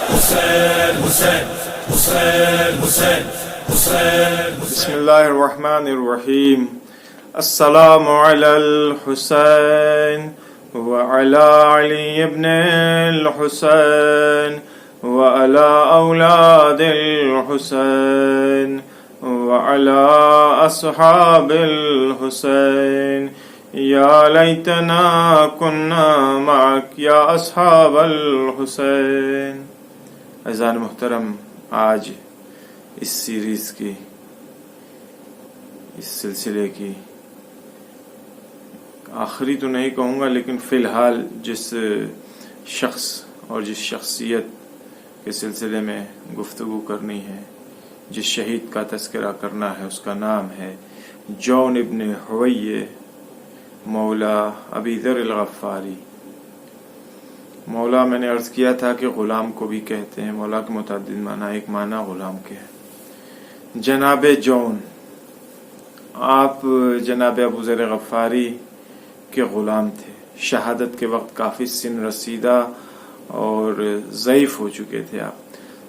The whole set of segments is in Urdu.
بسم اللہ الرحمن الرحیم. السلام علی الحسین وعلی علی ابن الحسین وعلی اولاد الحسین وعلی اصحاب الحسین یا لیتنا کننا معک یا اصحاب الحسین. عزیزان محترم، آج اس سیریز کی، اس سلسلے کی آخری تو نہیں کہوں گا، لیکن فی الحال جس شخص اور جس شخصیت کے سلسلے میں گفتگو کرنی ہے، جس شہید کا تذکرہ کرنا ہے، اس کا نام ہے جون ابن حویہ مولا ابی ذر الغفاری. مولا میں نے عرض کیا تھا کہ غلام کو بھی کہتے ہیں. مولا کے متعدد معنی، ایک معنی غلام کے ہے. جناب جون، آپ جناب ابو ذر غفاری کے غلام تھے. شہادت کے وقت کافی سن رسیدہ اور ضعیف ہو چکے تھے. آپ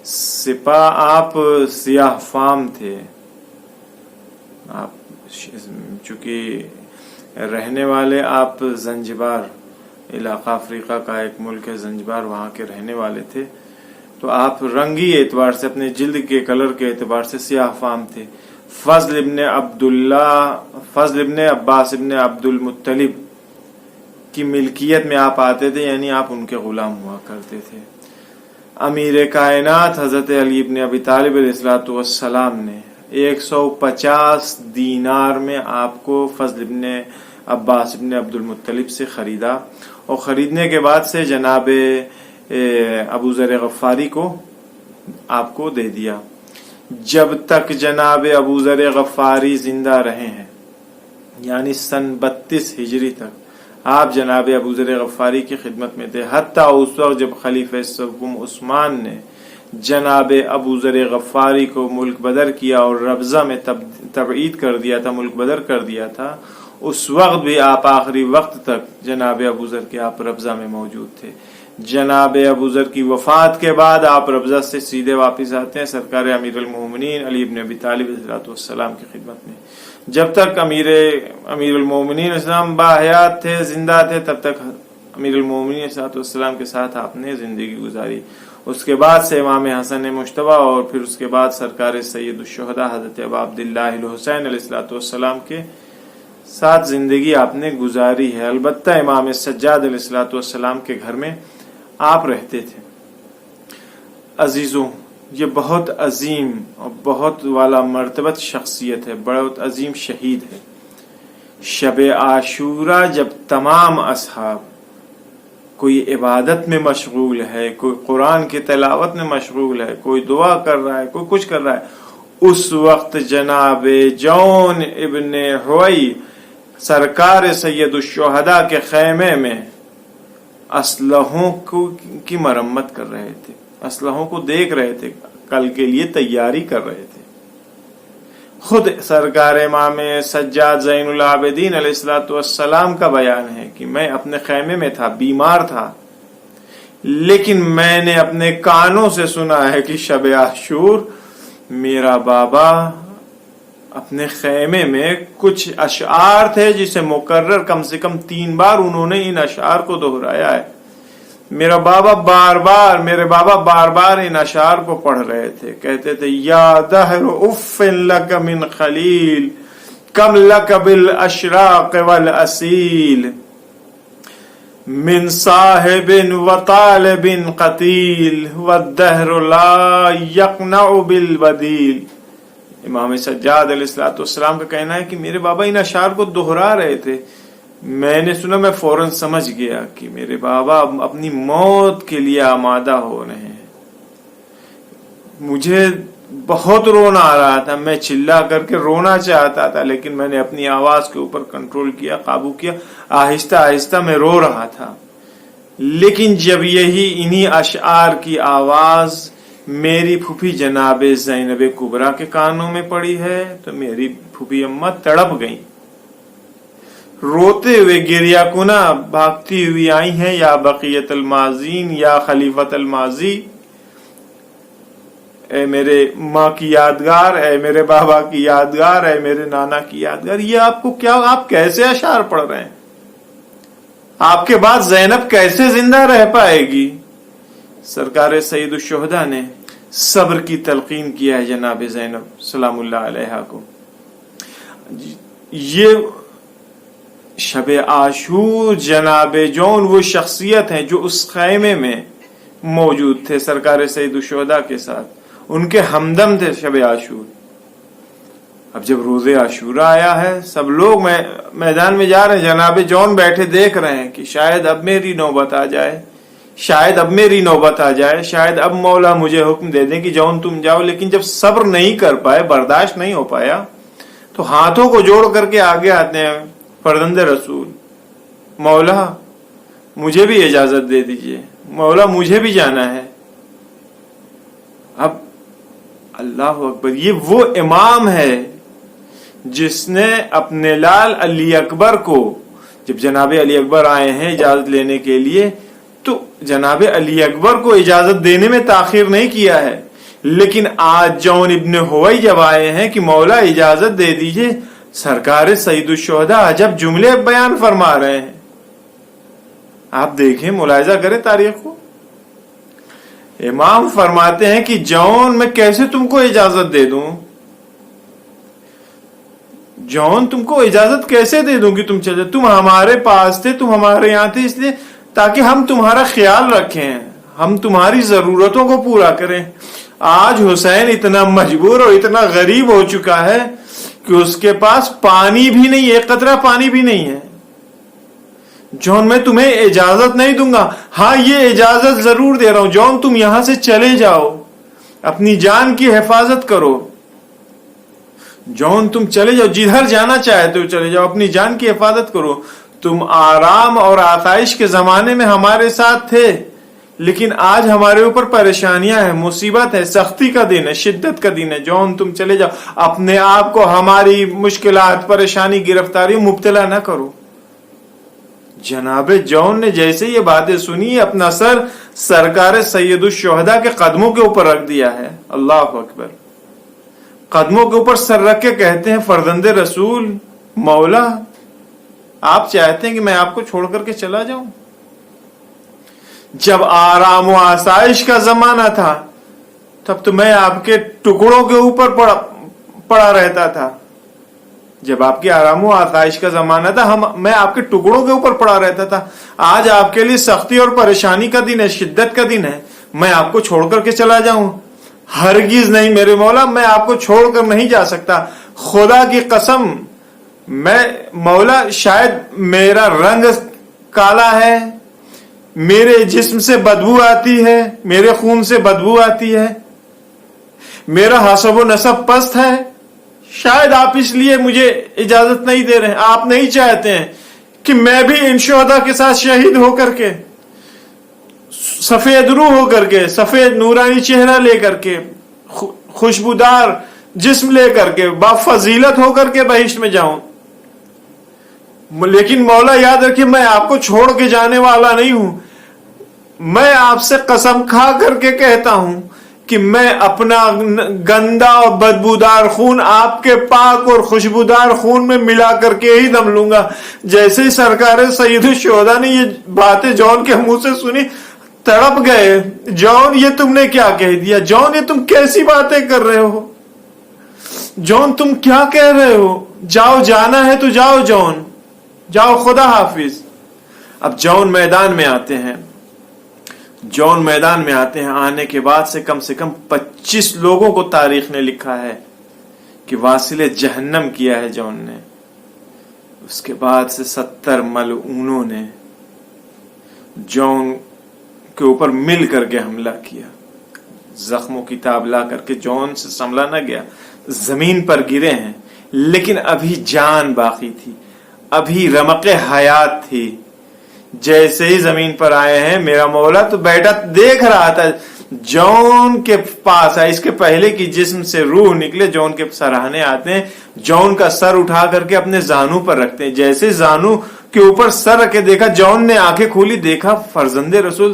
سپاہ، آپ سیاہ فام تھے. آپ چونکہ رہنے والے آپ زنجبار علاقہ، افریقہ کا ایک ملک ہے زنجبار، وہاں کے رہنے والے تھے. تو آپ رنگی اعتبار سے، اپنے جلد کے کلر کے اعتبار سے سیاہ فام تھے. فضل ابن عباس ابن عبد المطلب کی ملکیت میں آپ آتے تھے، یعنی آپ ان کے غلام ہوا کرتے تھے. امیر کائنات حضرت علی ابن ابی طالب علیہ الصلوۃ والسلام نے 150 دینار میں آپ کو فضل ابن عباس ابن عبد المطلب سے خریدا، اور خریدنے کے بعد سے جناب ابو ذر غفاری کو آپ کو دے دیا. جب تک جناب ابو ذر غفاری زندہ رہے ہیں، یعنی سن 32 ہجری تک آپ جناب ابو ذر غفاری کی خدمت میں تھے. حتیٰ اس وقت جب خلیفہ سوم عثمان نے جناب ابو ذر غفاری کو ملک بدر کیا اور ربضہ میں تبعید کر دیا تھا، ملک بدر کر دیا تھا، اس وقت بھی آپ آخری وقت تک جناب ابو ذر کے آپ ربضہ میں موجود تھے. جناب ابو ذر کی وفات کے بعد آپ ربضہ سے سیدھے واپس آتے ہیں سرکار امیر المومنین علی ابن ابی طالب علیہ السلام کی خدمت میں. جب تک امیر المومنین اسلام باحیات تھے، زندہ تھے، تب تک امیر المومنین علیہ السلام کے ساتھ آپ نے زندگی گزاری. اس کے بعد سے امام حسن مجتبی، اور پھر اس کے بعد سرکار سید الشہداء حضرت ابا عبداللہ الحسین علیہ السلام کے ساتھ زندگی آپ نے گزاری ہے. البتہ امام سجاد علیہ السلام کے گھر میں آپ رہتے تھے. عزیزوں، یہ بہت عظیم اور بہت والا مرتبت شخصیت ہے، بہت عظیم شہید ہے. شب عاشورہ جب تمام اصحاب کوئی عبادت میں مشغول ہے، کوئی قرآن کی تلاوت میں مشغول ہے، کوئی دعا کر رہا ہے، کوئی کچھ کر رہا ہے، اس وقت جناب جون ابن حوی سرکار سید الشہداء کے خیمے میں اسلحوں کی مرمت کر رہے تھے، اسلحوں کو دیکھ رہے تھے، کل کے لیے تیاری کر رہے تھے. خود سرکار امام سجاد زین العابدین علیہ السلام کا بیان ہے کہ میں اپنے خیمے میں تھا، بیمار تھا، لیکن میں نے اپنے کانوں سے سنا ہے کہ شب عاشور میرا بابا اپنے خیمے میں کچھ اشعار تھے جسے مکرر کم سے کم 3 بار انہوں نے ان اشعار کو دہرایا ہے. میرے بابا بار بار ان اشعار کو پڑھ رہے تھے. کہتے تھے یا دہر اف لک من خلیل کم لک بالاشراق والاسیل من صاحب و طالب قتیل والدہر لا یقنع بالبدیل. امام سجاد علیہ السلام کا کہنا ہے کہ میرے بابا ان اشعار کو دہرا رہے تھے. میں نے سنا، میں فوراً سمجھ گیا کہ میرے بابا اپنی موت کے لیے آمادہ ہو رہے ہیں. مجھے بہت رونا آ رہا تھا، میں چلا کر کے رونا چاہتا تھا، لیکن میں نے اپنی آواز کے اوپر کنٹرول کیا، قابو کیا. آہستہ آہستہ میں رو رہا تھا. لیکن جب انہی اشعار کی آواز میری پھوپھی جناب زینب کبریٰ کے کانوں میں پڑی ہے تو میری پھوپھی اماں تڑپ گئیں، روتے ہوئے گریہ کنا بھاگتی ہوئی آئی ہیں. یا بقیت الماضین یا خلیفت الماضی اے میرے ماں کی یادگار، اے میرے بابا کی یادگار، اے میرے نانا کی یادگار. یہ آپ کو کیا، آپ کیسے اشعار پڑھ رہے ہیں؟ آپ کے بعد زینب کیسے زندہ رہ پائے گی؟ سرکار سید الشہداء نے صبر کی تلقین کیا ہے جناب زینب سلام اللہ علیہا کو. یہ شب عاشور جناب جون وہ شخصیت ہیں جو اس خیمے میں موجود تھے سرکار سید الشہداء کے ساتھ، ان کے ہمدم تھے شب عاشور. اب جب روز عاشورہ آیا ہے، سب لوگ میدان میں جا رہے ہیں، جناب جون بیٹھے دیکھ رہے ہیں کہ شاید اب میری نوبت آ جائے، شاید اب میری نوبت آ جائے، شاید اب مولا مجھے حکم دے دیں کہ جون تم جاؤ. لیکن جب صبر نہیں کر پائے، برداشت نہیں ہو پایا، تو ہاتھوں کو جوڑ کر کے آگے آتے ہیں فرزند رسول، مولا مجھے بھی اجازت دے دیجئے، مولا مجھے بھی جانا ہے. اب اللہ اکبر، یہ وہ امام ہے جس نے اپنے لال علی اکبر کو، جب جناب علی اکبر آئے ہیں اجازت لینے کے لیے، تو جناب علی اکبر کو اجازت دینے میں تاخیر نہیں کیا ہے. لیکن آج جون ابن ہوئی جب آئے ہیں کہ مولا اجازت دے دیجئے، سرکار سید الشہداء عجب جملے بیان فرما رہے ہیں. آپ دیکھیں، ملاحظہ کریں تاریخ کو. امام فرماتے ہیں کہ جون میں کیسے تم کو اجازت دے دوں، جون تم کو اجازت کیسے دے دوں کہ تم چلے، تم ہمارے پاس تھے، تم ہمارے یہاں تھے، اس لیے تاکہ ہم تمہارا خیال رکھیں، ہم تمہاری ضرورتوں کو پورا کریں. آج حسین اتنا مجبور اور اتنا غریب ہو چکا ہے کہ اس کے پاس پانی بھی نہیں، ایک قطرہ پانی بھی نہیں ہے. جون میں تمہیں اجازت نہیں دوں گا، ہاں یہ اجازت ضرور دے رہا ہوں، جون تم یہاں سے چلے جاؤ، اپنی جان کی حفاظت کرو. جون تم چلے جاؤ، جدھر جانا چاہتے ہو چلے جاؤ، اپنی جان کی حفاظت کرو. تم آرام اور آسائش کے زمانے میں ہمارے ساتھ تھے، لیکن آج ہمارے اوپر پریشانیاں ہیں، مصیبت ہے، سختی کا دن ہے، شدت کا دن ہے. جون تم چلے جاؤ، اپنے آپ کو ہماری مشکلات، پریشانی، گرفتاری مبتلا نہ کرو. جناب جون نے جیسے یہ باتیں سنی، اپنا سر سرکار سید الشہداء کے قدموں کے اوپر رکھ دیا ہے. اللہ اکبر. قدموں کے اوپر سر رکھ کے کہتے ہیں، فرزند رسول، مولا آپ چاہتے ہیں کہ میں آپ کو چھوڑ کر کے چلا جاؤں؟ جب آرام و آسائش کا زمانہ تھا تب تو میں آپ کے ٹکڑوں کے اوپر پڑا رہتا تھا. جب آپ کی آرام و آسائش کا زمانہ تھا میں آپ کے ٹکڑوں کے اوپر پڑا رہتا تھا. آج آپ کے لیے سختی اور پریشانی کا دن ہے، شدت کا دن ہے، میں آپ کو چھوڑ کر کے چلا جاؤں؟ ہرگز نہیں میرے مولا، میں آپ کو چھوڑ کر نہیں جا سکتا. خدا کی قسم، میں مولا شاید میرا رنگ کالا ہے، میرے جسم سے بدبو آتی ہے، میرے خون سے بدبو آتی ہے، میرا حسب و نسب پست ہے، شاید آپ اس لیے مجھے اجازت نہیں دے رہے ہیں. آپ نہیں چاہتے ہیں کہ میں بھی ان شہداء کے ساتھ شہید ہو کر کے، سفید روح ہو کر کے، سفید نورانی چہرہ لے کر کے، خوشبودار جسم لے کر کے، با فضیلت ہو کر کے بہشت میں جاؤں. لیکن مولا یاد رکھیے، میں آپ کو چھوڑ کے جانے والا نہیں ہوں. میں آپ سے قسم کھا کر کے کہتا ہوں کہ میں اپنا گندا اور بدبودار خون آپ کے پاک اور خوشبودار خون میں ملا کر کے ہی دم لوں گا. جیسے ہی سرکار سید الشہداء نے یہ باتیں جون کے منہ سے سنی، تڑپ گئے. جون یہ تم نے کیا کہہ دیا؟ جون یہ تم کیسی باتیں کر رہے ہو؟ جون تم کیا کہہ رہے ہو؟ جاؤ، جانا ہے تو جاؤ جون، جاؤ، خدا حافظ. اب جون میدان میں آتے ہیں. جون میدان میں آتے ہیں، آنے کے بعد سے کم 25 لوگوں کو تاریخ نے لکھا ہے کہ واصل جہنم کیا ہے جون نے. اس کے بعد سے 70 ملعونوں نے جون کے اوپر مل کر کے حملہ کیا. زخموں کی تاب لا کر کے جون سے سنبھلا نہ گیا، زمین پر گرے ہیں، لیکن ابھی جان باقی تھی، ابھی رمق حیات تھی. جیسے ہی زمین پر آئے ہیں، میرا مولا تو بیٹا دیکھ رہا تھا، جون کے پاس آئے، اس کے پہلے کی جسم سے روح نکلے، جون کے سراہنے آتے ہیں، جون کا سر اٹھا کر کے اپنے زانو پر رکھتے ہیں. جیسے زانو کے اوپر سر رکھے دیکھا، جون نے آنکھیں کھولی، دیکھا فرزند رسول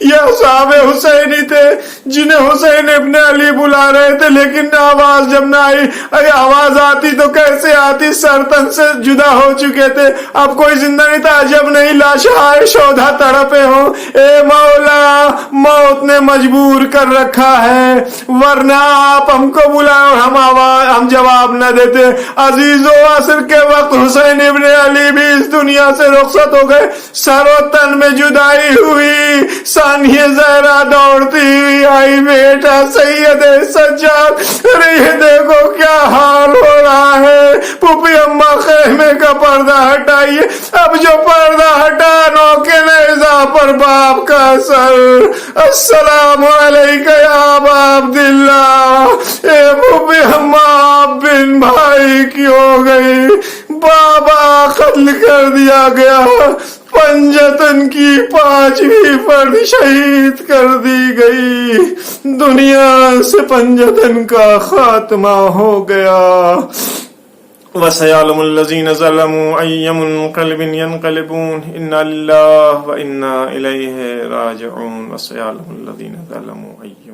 یہ اصحاب حسینی تھے جنہیں حسین ابن علی بلا رہے تھے، لیکن آواز جب نہ آئی، اگر آواز آتی تو کیسے آتی، سر تن سے جدا ہو چکے تھے، اب کوئی زندہ نہیں تھا۔ جب نہیں لاشیں شوہداء تڑپے ہوں، اے مولا موت نے مجبور کر رکھا ہے، ورنہ آپ ہم کو بلائیں اور ہم جواب نہ دیتے۔ عزیزو عصر کے وقت حسین ابن علی بھی اس دنیا سے رخصت ہو گئے، سر و تن میں جدائی ہوئی، ثانیہ زہرا دوڑتی ہوئی آئی، بیٹا سید سجاد، ارے یہ دیکھو کیا حال ہو رہا ہے، پھوپھی اماں خیمے کا پردہ ہٹائیے، اب جو پردہ ہٹا نو کے نیزہ پر باپ کا سر، السلام علیکہ یا ابا عبداللہ، اے پھوپھی اماں بن بھائی کی ہو گئی، بابا قتل کر دیا گیا، پنجتن کی 5ویں فرد شہید کر دی گئی، دنیا سے پنجتن کا خاتمہ ہو گیا۔ وَسَيَعْلَمُ الَّذِينَ ظَلَمُوا أَيَّ مُنقَلِبٍ يَنقَلِبُونَ إِنَّا لِلَّهِ وَإِنَّا إِلَيْهِ رَاجِعُونَ وَسَيَعْلَمُ الَّذِينَ ظَلَمُوا أَيَّ